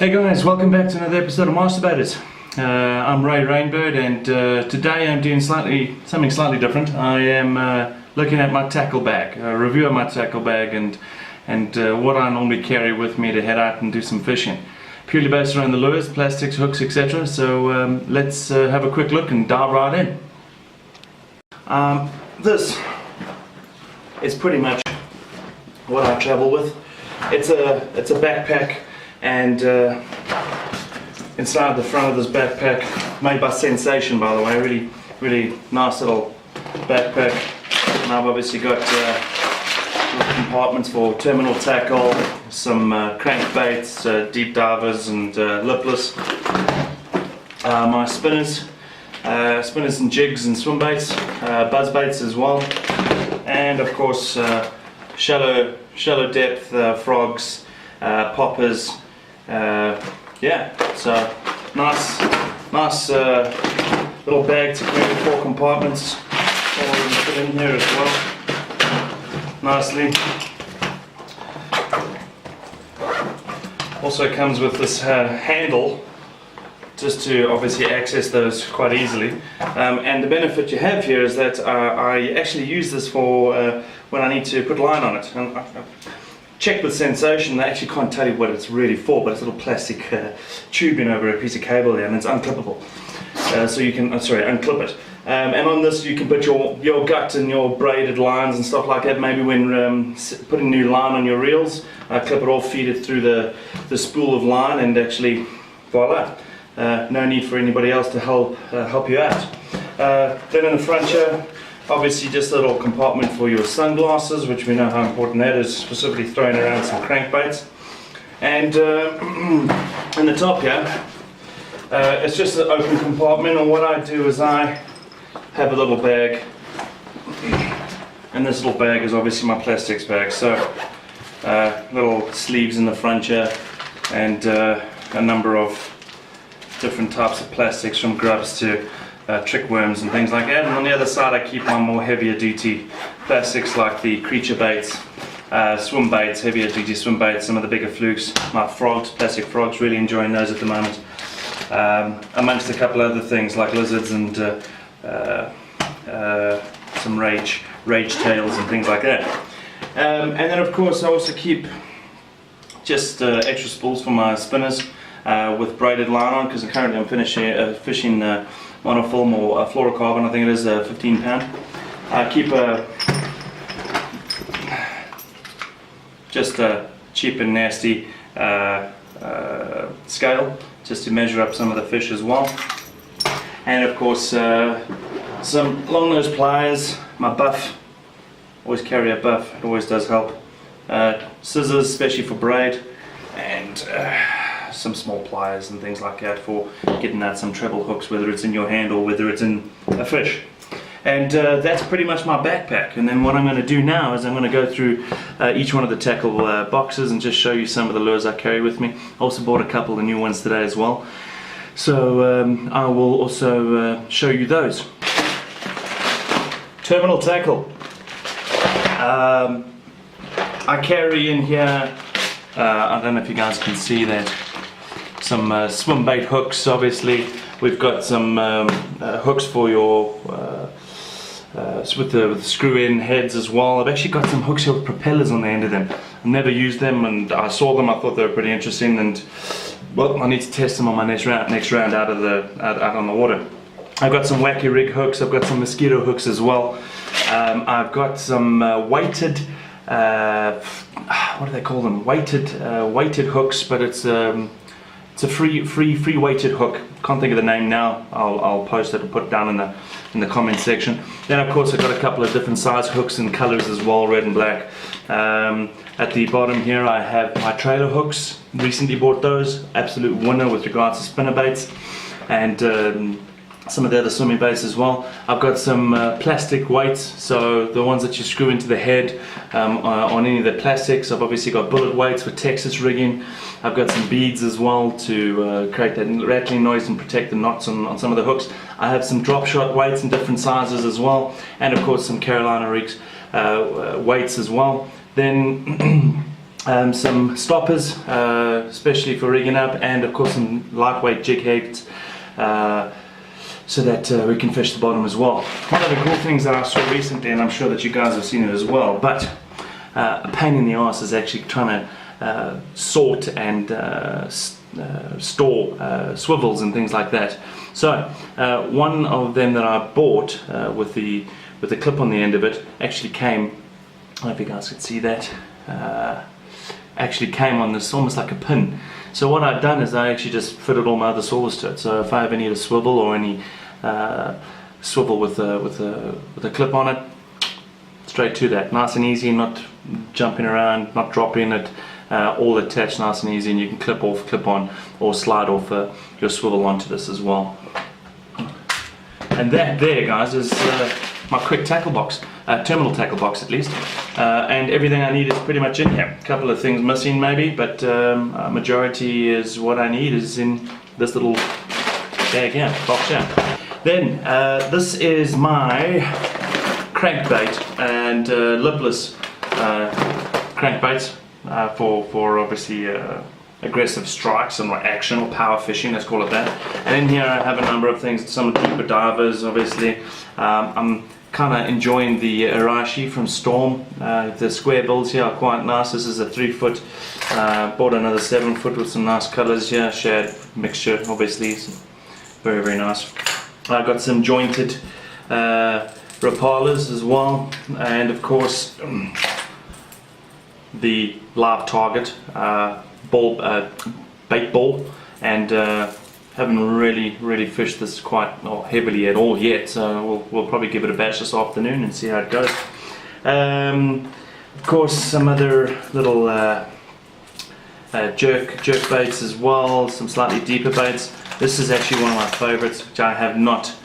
Hey guys, welcome back to another episode of Masturbators. I'm Ray Rainbird, and today I'm doing something slightly different. I am looking at my tackle bag, a review of my tackle bag and what I normally carry with me to head out and do some fishing. Purely based around the lures, plastics, hooks, etc. So let's have a quick look and dive right in. This is pretty much what I travel with. It's a backpack. And inside the front of this backpack, made by Sensation, by the way, really nice little backpack. And I've obviously got little compartments for terminal tackle, some crankbaits, deep divers, and lipless. My spinners and jigs and swim baits, buzz baits as well, and of course shallow depth frogs, poppers. Yeah, so nice little bag to carry 4 compartments. All we can put in here as well, nicely. Also comes with this handle, just to obviously access those quite easily. And the benefit you have here is that I actually use this for when I need to put line on it. And checked with Sensation, they actually can't tell you what it's really for, but it's a little plastic tubing over a piece of cable there, and it's unclippable. So you can, unclip it. And on this you can put your gut and your braided lines and stuff like that. Maybe when putting new line on your reels, clip it off, feed it through the spool of line, and actually, voila. No need for anybody else to help you out. Then in the front here, obviously just a little compartment for your sunglasses, which we know how important that is, specifically throwing around some crankbaits. And in the top here, it's just an open compartment, and what I do is I have a little bag, and this little bag is obviously my plastics bag. So little sleeves in the front here, and a number of different types of plastics, from grubs to trick worms and things like that. And on the other side I keep my more heavier duty plastics, like the creature baits, swim baits, heavier duty swim baits, some of the bigger flukes, my frogs, plastic frogs, really enjoying those at the moment, amongst a couple other things like lizards and some rage tails and things like that. And then of course I also keep just extra spools for my spinners with braided line on, because currently I'm fishing monofilm or fluorocarbon, I think it is, 15 pound. I keep just a cheap and nasty scale, just to measure up some of the fish as well. And of course some long nose pliers, my buff, always carry a buff, it always does help. Scissors, especially for braid, and some small pliers and things like that for getting out some treble hooks, whether it's in your hand or whether it's in a fish. And that's pretty much my backpack. And then what I'm going to do now is I'm going to go through each one of the tackle boxes and just show you some of the lures I carry with me. Also bought a couple of new ones today as well, so I will also show you those. Terminal tackle. I carry in here, I don't know if you guys can see that, some swim bait hooks. Obviously we've got some hooks for your with the screw in heads as well. I've actually got some hooks here with propellers on the end of them. I've never used them, and I saw them, I thought they were pretty interesting, and well, I need to test them on my next round out on the water. I've got some wacky rig hooks, I've got some mosquito hooks as well. I've got some weighted what do they call them? Weighted hooks, but it's a free weighted hook. Can't think of the name now. I'll post it and put it down in the comment section. Then of course I've got a couple of different size hooks and colors as well, red and black. At the bottom here I have my trailer hooks. Recently bought those, absolute winner with regards to spinner baits, and some of the other swimming baits as well. I've got some plastic weights, so the ones that you screw into the head on any of the plastics. I've obviously got bullet weights for Texas rigging. I've got some beads as well to create that rattling noise and protect the knots on some of the hooks. I have some drop shot weights in different sizes as well, and of course some Carolina rigs weights as well. Then some stoppers, especially for rigging up, and of course some lightweight jig heads, so that we can fish the bottom as well. One of the cool things that I saw recently, and I'm sure that you guys have seen it as well, but a pain in the ass is actually trying to sort and store swivels and things like that. So one of them that I bought with the clip on the end of it actually came, I don't know if you guys could see that, actually came on this almost like a pin. So what I've done is I actually just fitted all my other saws to it. So if I ever need a swivel or any swivel with a clip on it, straight to that, nice and easy, not jumping around, not dropping it, all attached nice and easy, and you can clip off, clip on, or slide off your swivel onto this as well. And that there, guys, is my quick tackle box, terminal tackle box at least, and everything I need is pretty much in here. A couple of things missing maybe, but majority is what I need is in this little bag here, box here. Then this is my crankbait and lipless crankbaits for obviously aggressive strikes and action or power fishing, let's call it that. And in here I have a number of things, some deeper divers obviously. I'm kind of enjoying the Arashi from Storm. The square bills here are quite nice. This is a 3 foot, bought another 7 foot with some nice colors here, shad mixture obviously, very very nice. I've got some jointed Rapalas as well, and of course the live target bait ball, and haven't really fished this quite heavily at all yet, so we'll probably give it a bash this afternoon and see how it goes. Of course some other little jerk baits as well, some slightly deeper baits. This is actually one of my favorites, which I have not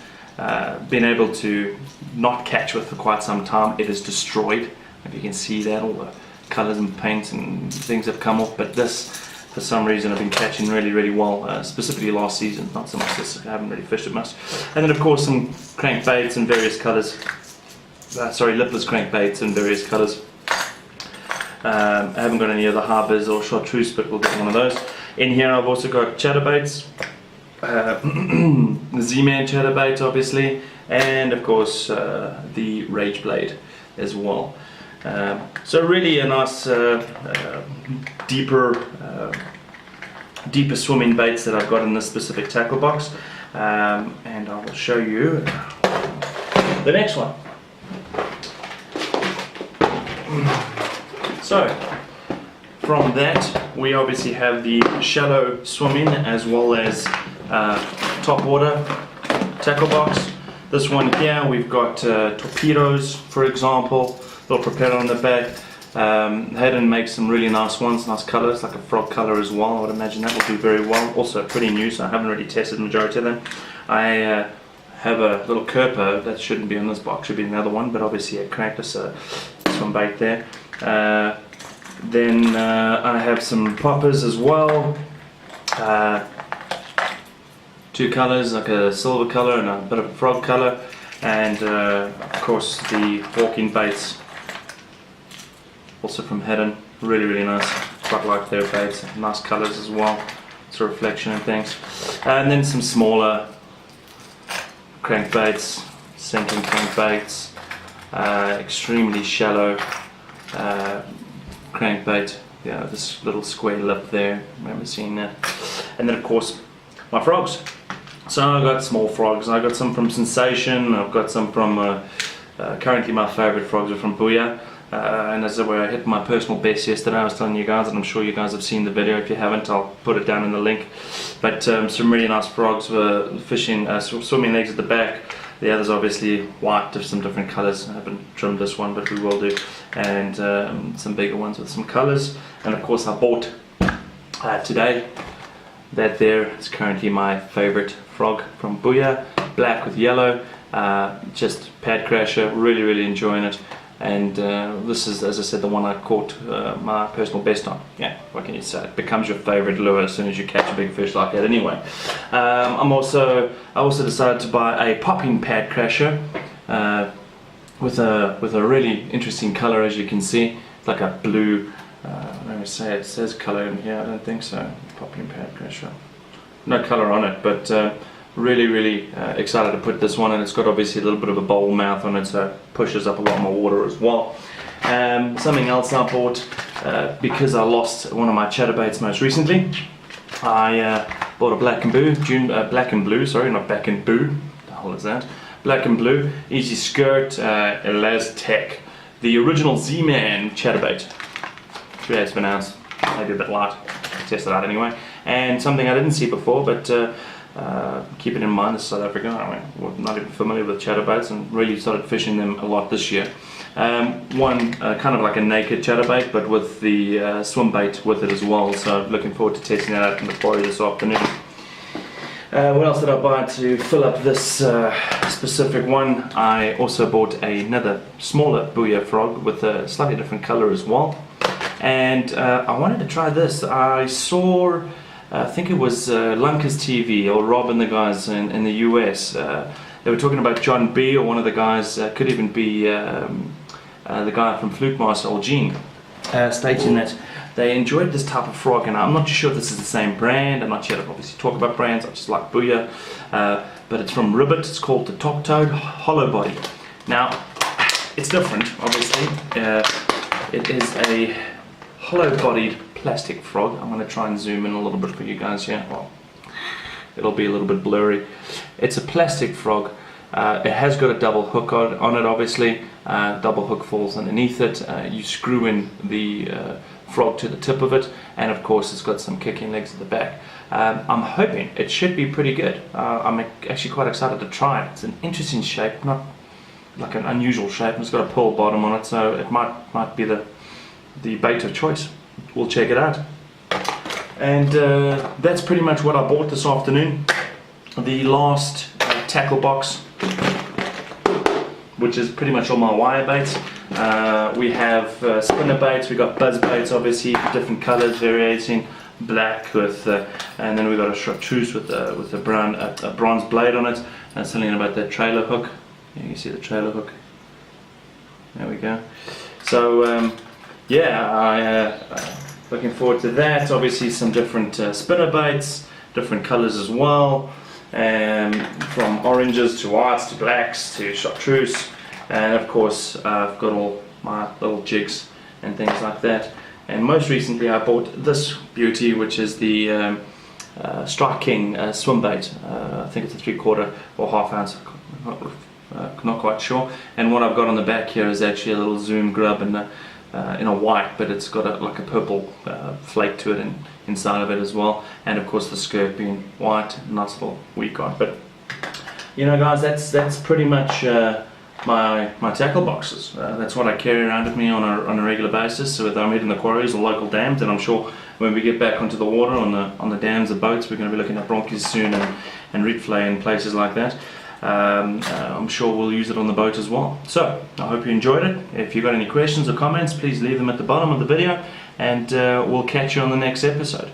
been able to not catch with for quite some time. It is destroyed. If you can see that, all the colors and paints and things have come off, but this for some reason I've been catching really well, specifically last season, not so much this, I haven't really fished it much. And then of course some crankbaits in various colors, lipless crankbaits in various colors. I haven't got any other harbors or chartreuse, but we'll get one of those. In here I've also got chatterbaits, the Z-Man chatterbait obviously, and of course the Rage Blade as well. So really a nice deeper swimming baits that I've got in this specific tackle box, and I will show you the next one. So from that we obviously have the shallow swimming as well as top water tackle box. This one here we've got torpedoes, for example, little propeller on the back. Hayden makes some really nice ones, nice colours, like a frog colour as well. I would imagine that will do very well. Also pretty new, so I haven't really tested the majority of them. I have a little Kerpo that shouldn't be in this box, should be another one, but obviously a cranked, so some bait there. Then I have some poppers as well. Two colours, like a silver colour and a bit of a frog colour, and of course the walking baits, also from Hedden, really nice. Quite like their baits, nice colours as well, it's a reflection and things. And then some smaller crankbaits, sinking crankbaits, extremely shallow crankbait. Yeah, this little square lip there, remember seeing that. And then of course my frogs. So I've got small frogs. I've got some from Sensation, I've got some from, currently my favourite frogs are from Booyah. And as I hit my personal best yesterday, I was telling you guys, and I'm sure you guys have seen the video. If you haven't, I'll put it down in the link. But some really nice frogs were fishing, swimming legs at the back. The others obviously white of some different colours. I haven't trimmed this one, but we will do. And some bigger ones with some colours. And of course I bought today, that there is currently my favourite frog from Booyah, black with yellow, just pad crasher, really enjoying it. And this is, as I said, the one I caught my personal best on. Yeah, what can you say? It becomes your favourite lure as soon as you catch a big fish like that anyway. I also decided to buy a popping pad crasher with a really interesting colour, as you can see. It's like a blue, let me we say it says colour in here? I don't think so. Popping pad pressure. No colour on it, but really excited to put this one in. It's got obviously a little bit of a bowl mouth on it, so it pushes up a lot more water as well. Something else I bought, because I lost one of my chatterbaits most recently. I bought a black and blue, sorry, not back and boo. The hell is that? Black and blue, easy skirt, Elastec, the original Z-Man chatterbait. Yeah, it's been out, maybe a bit light. Test it out anyway. And something I didn't see before, but keep it in mind, it's South Africa. I mean, we're not even familiar with chatterbaits, and really started fishing them a lot this year. One kind of like a naked chatterbait, but with the swim bait with it as well. So looking forward to testing that out in the quarry this afternoon. What else did I buy to fill up this specific one? I also bought another smaller Booyah frog with a slightly different color as well. And I wanted to try this. I saw, I think it was Lunkers TV or Rob and the guys in the US. They were talking about John B, or one of the guys, could even be the guy from Fluke Master, or Gene, stating that they enjoyed this type of frog. And I'm not sure if this is the same brand. I'm not sure to obviously talk about brands. I just like Booyah. But it's from Ribbit. It's called the Top Toed Hollow Body. Now, it's different, obviously. It is a hollow-bodied plastic frog. I'm going to try and zoom in a little bit for you guys here. Well, it'll be a little bit blurry. It's a plastic frog. It has got a double hook on it, obviously. Double hook falls underneath it. You screw in the frog to the tip of it, and of course it's got some kicking legs at the back. I'm hoping it should be pretty good. I'm actually quite excited to try it. It's an interesting shape, not like an unusual shape. It's got a pearl bottom on it, so it might be the bait of choice. We'll check it out. And that's pretty much what I bought this afternoon. The last tackle box, which is pretty much all my wire baits. We have spinner baits, we got buzz baits, obviously different colors, variating black with, and then we got a chartreuse with a bronze blade on it. And something about that trailer hook. You can see the trailer hook. There we go. So yeah, looking forward to that. Obviously some different spinner baits, different colors as well, from oranges to whites to blacks to chartreuse, and of course I've got all my little jigs and things like that. And most recently I bought this beauty, which is the Strike King swim bait. I think it's a 3/4 or ½ ounce, not quite sure. And what I've got on the back here is actually a little zoom grub in a white, but it's got like a purple flake to it and inside of it as well. And of course the skirt being white, nice little weak on. But you know, guys, that's pretty much my tackle boxes. That's what I carry around with me on a regular basis. So whether I'm hitting the quarries or local dams, and I'm sure when we get back onto the water on the dams, the boats, we're going to be looking at bronchies soon and reef flay and places like that. I'm sure we'll use it on the boat as well. So I hope you enjoyed it. If you've got any questions or comments, please leave them at the bottom of the video, and we'll catch you on the next episode.